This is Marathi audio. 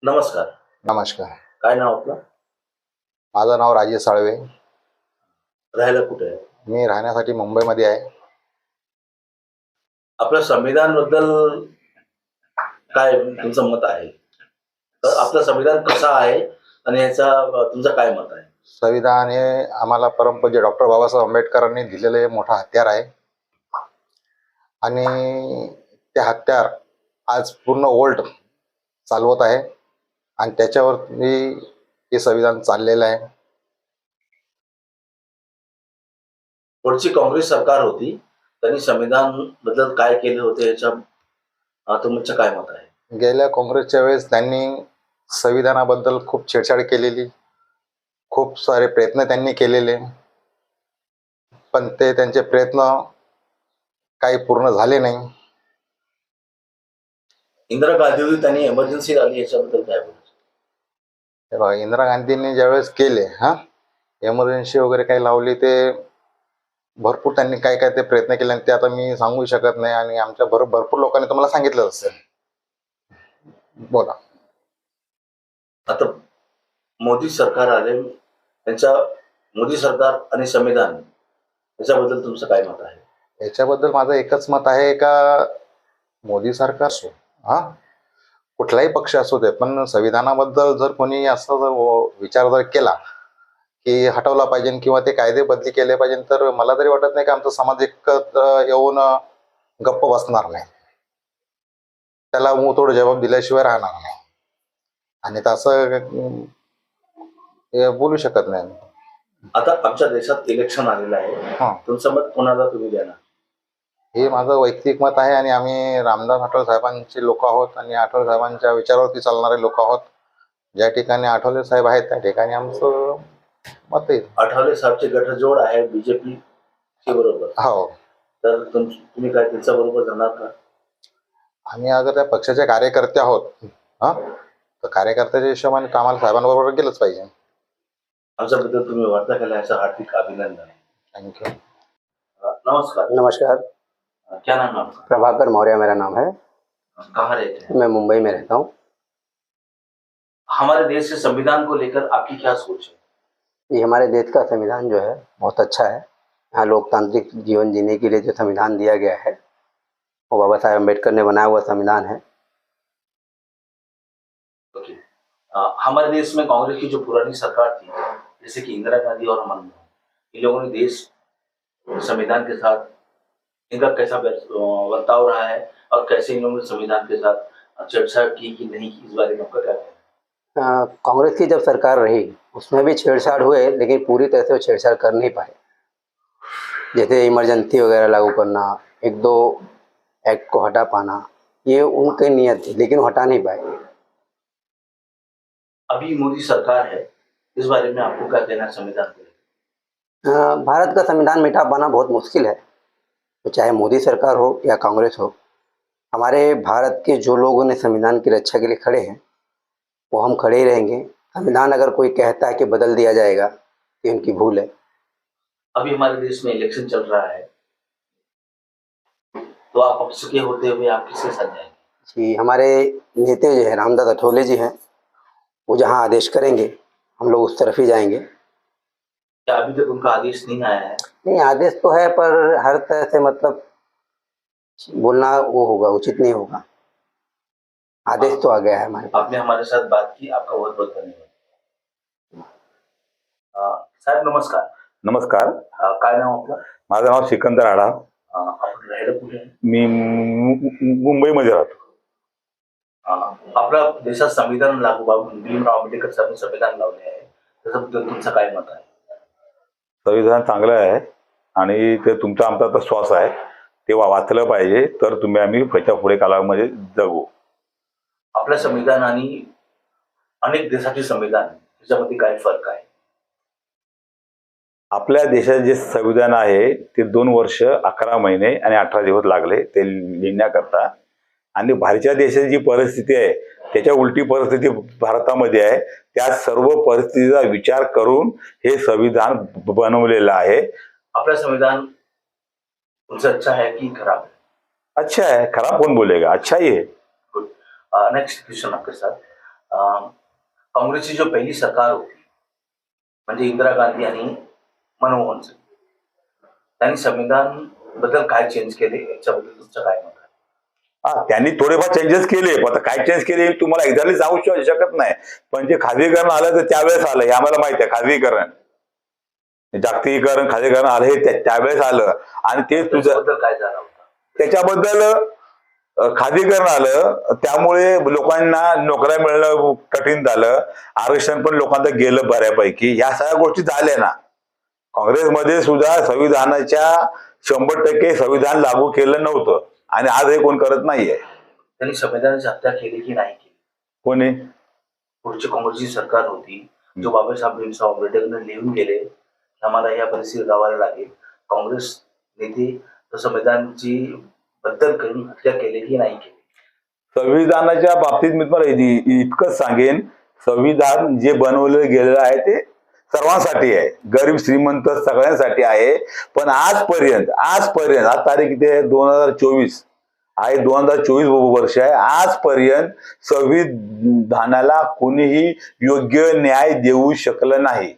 नमस्कार. नमस्कार. काय नाव आपलं? माझं नाव राजेश साळवे. राहायला कुठे आहे? मी राहण्यासाठी मुंबईमध्ये आहे. आपलं संविधान बद्दल काय तुमचं मत आहे? तर आपलं संविधान कसं आहे आणि याचा तुमचं काय मत आहे? संविधान हे आम्हाला परमपूज्य डॉक्टर बाबासाहेब आंबेडकरांनी दिलेले मोठं हत्यार आहे आणि ते हत्यार आज पूर्ण वर्ल्ड चालवत आहे आणि त्याच्यावरती हे संविधान चाललेलं आहे. पुढची काँग्रेस सरकार होती, त्यांनी संविधान बद्दल काय केले होते याच्या तुमचं काय मत आहे? गेल्या काँग्रेसच्या वेळेस त्यांनी संविधानाबद्दल खूप छेडछाड केलेली, खूप सारे प्रयत्न त्यांनी केलेले, पण ते त्यांचे प्रयत्न काही पूर्ण झाले नाही. इंदिरा गांधी होती, त्यांनी एमर्जन्सी आली याच्याबद्दल काय बोलू? हे बघा, इंदिरा गांधींनी ज्यावेळेस केले एमर्जन्सी वगैरे काही लावली, ते भरपूर त्यांनी काय काय ते प्रयत्न केले आणि ते आता मी सांगू शकत नाही आणि आमच्या भरपूर लोकांनी तुम्हाला सांगितलं असेल. बोला. आता मोदी सरकार आले, त्यांच्या मोदी सरकार आणि संविधान याच्याबद्दल तुमचं काय मत आहे? याच्याबद्दल माझं एकच मत आहे का मोदी सरकार असो, कुठलाही पक्ष असू दे, पण संविधानाबद्दल जर कोणी असं जर विचार जर केला की हटवला पाहिजे किंवा ते कायदे बदली केले पाहिजे, तर मला तरी वाटत नाही की आमचा समाज एकत्र येऊन गप्प बसणार नाही. त्याला मुंहतोड जबाब दिल्याशिवाय राहणार नाही आणि तसं बोलू शकत नाही. आता आमच्या देशात इलेक्शन आलेलं आहे, तुमचं मत कोणाला तुम्ही देणार? हे माझं वैयक्तिक मत आहे आणि आम्ही रामदास आठवले साहेबांचे लोक आहोत आणि आठवले साहेबांच्या विचारावरती चालणारे लोक आहोत. ज्या ठिकाणी आठवले साहेब आहेत त्या ठिकाणी आमचं मत आहे. आठवले साहेबचे गठजोड आहे बीजेपी बरोबर, हो. तर तुम्ही काय त्यांच्या बरोबर जाणार का? आम्ही अगर त्या पक्षाचे कार्यकर्ते आहोत तर कार्यकर्त्याच्या हिशोबाने आम्हाला साहेबांबरोबर गेलंच पाहिजे. आमच्याबद्दल तुम्ही वार्ता केला याचं हार्दिक अभिनंदन. थँक्यू. नमस्कार. नमस्कार, क्या नाम है आपका? प्रभाकर मौर्य मेरा नाम है। कहाँ रहते हैं? मैं मुंबई में रहता हूँ। हमारे देश के संविधान को लेकर आपकी क्या सोच है? ये हमारे देश का संविधान जो है बहुत अच्छा है। यहाँ लोकतांत्रिक जीवन जीने के लिए जो संविधान दिया गया है वो बाबा साहेब अम्बेडकर ने बनाया हुआ संविधान है। ओके। हमारे देश में कांग्रेस की जो पुरानी सरकार थी, जैसे कि इंदिरा गांधी और मनमोहन, इन लोगों ने देश संविधान के साथ इनका कैसा बर्ताव रहा है और कैसे इन लोगों ने संविधान के साथ छेड़छाड़ की कि नहीं की, इस बारे में आपका क्या कहना है? कांग्रेस की जब सरकार रही उसमें भी छेड़छाड़ हुए, लेकिन पूरी तरह से वो छेड़छाड़ कर नहीं पाए। जैसे इमरजेंसी वगैरह लागू करना, एक दो एक्ट को हटा पाना, ये उनकी नीयत थी, लेकिन वो हटा नहीं पाए। अभी मोदी सरकार है, इस बारे में आपको क्या कहना है संविधान को लेकर? भारत का संविधान मिटा पाना बहुत मुश्किल है, तो चाहे मोदी सरकार हो या कांग्रेस हो। हमारे भारत के जो लोगों ने संविधान की रक्षा के लिए खड़े हैं वो हम खड़े ही रहेंगे। संविधान अगर कोई कहता है कि बदल दिया जाएगा तो उनकी भूल है। अभी हमारे देश में इलेक्शन चल रहा है, तो आप पक्ष के होते हुए आप किसके साथ जाएंगे? जी, हमारे नेता जो है रामदास आठवले जी हैं, वो जहाँ आदेश करेंगे हम लोग उस तरफ ही जाएंगे। क्या अभी तक उनका आदेश नहीं आया है? नहीं, आदेश तो है पर हर तरह से मतलब बोलना वो होगा, उचित नहीं होगा। आदेश तो आ गया है हमारे पास। आपने हमारे साथ बात की, आपका बहुत बहुत धन्यवाद. साहेब नमस्कार. नमस्कार. काय नाव आपलं? माझं नाव सिकंदर आढा. आपण राहायला कुठे आहे? मी मुंबईमध्ये राहतो. आपल्या देशात संविधान लागू भीमराव आंबेडकर साहेबांनी संविधान लावले आहे, त्याच्याबद्दल तुमचं काय मत आहे? संविधान चांगलं आहे आणि ते तुमचा आमचा तर श्वास आहे, ते वाचलं पाहिजे, तर आम्ही पुढे कालावधीमध्ये जगू. आपलं संविधान आणि अनेक देशाचे संविधान त्याच्यामध्ये काय फरक आहे? आपल्या देशाचे जे संविधान आहे ते 2 वर्ष 11 महिने आणि 18 दिवस लागले ते लिहिण्याकरता आणि बाहेरच्या देशाची जी परिस्थिती आहे त्याच्या उलटी परिस्थिती भारतामध्ये आहे. त्या सर्व परिस्थितीचा विचार करून हे संविधान बनवलेलं आहे. आपलं संविधान अच्छा है कि खराब है? अच्छा है, खराब कौन बोलेगा, अच्छा ही है. नेक्स्ट क्वेश्चन आपके साथ. काँग्रेसची जो पहिली सरकार होती म्हणजे इंदिरा गांधी आणि मनमोहन सिंग, त्यांनी संविधान बद्दल काय चेंज केले याच्याबद्दल तुमचं काय मत आहे? त्यांनी थोडेफार चेंजेस केले, पण आता काय चेंज केले तुम्हाला एक्झॅक्टली सांगू शकत नाही. पण जे खाजगीकरण आलं तर त्यावेळेस आलं, हे आम्हाला माहिती आहे. खाजगीकरण, जागतिकीकरण, खाजगीकरण आलं हे त्यावेळेस आलं. आणि ते तुझं त्याच्याबद्दल काय झालं होतं? त्याच्याबद्दल खाजगीकरण आलं, त्यामुळे लोकांना नोकऱ्या मिळणं कठीण झालं, आरक्षण पण लोकांचं गेलं बऱ्यापैकी. या सगळ्या गोष्टी झाल्या ना. काँग्रेसमध्ये सुद्धा संविधानाच्या 100% संविधान लागू केलं नव्हतं आणि आज हे कोण करत नाहीये. त्यांनी संविधानाची हत्या केली की नाही केली? कोणी? पुढची काँग्रेसची सरकार होती, जो बाबासाहेब भीमराव आंबेडकरने लिहून गेले की आम्हाला या परिस्थितीत राहावं लागेल. काँग्रेस नेते संविधानाची बद्दल करून हत्या केली की नाही केली? संविधानाच्या बाबतीत मी तुम्हाला इतकंच सांगेन, संविधान जे बनवलं गेलेलं आहे ते सर्वांसाठी आहे, गरीब श्रीमंत सगळ्यांसाठी आहे. पण आजपर्यंत आज तारीख किती आहे? 2024 आहे, 2024 वर्ष आहे. आजपर्यंत संविधानाला कोणीही योग्य न्याय देऊ शकलं नाही.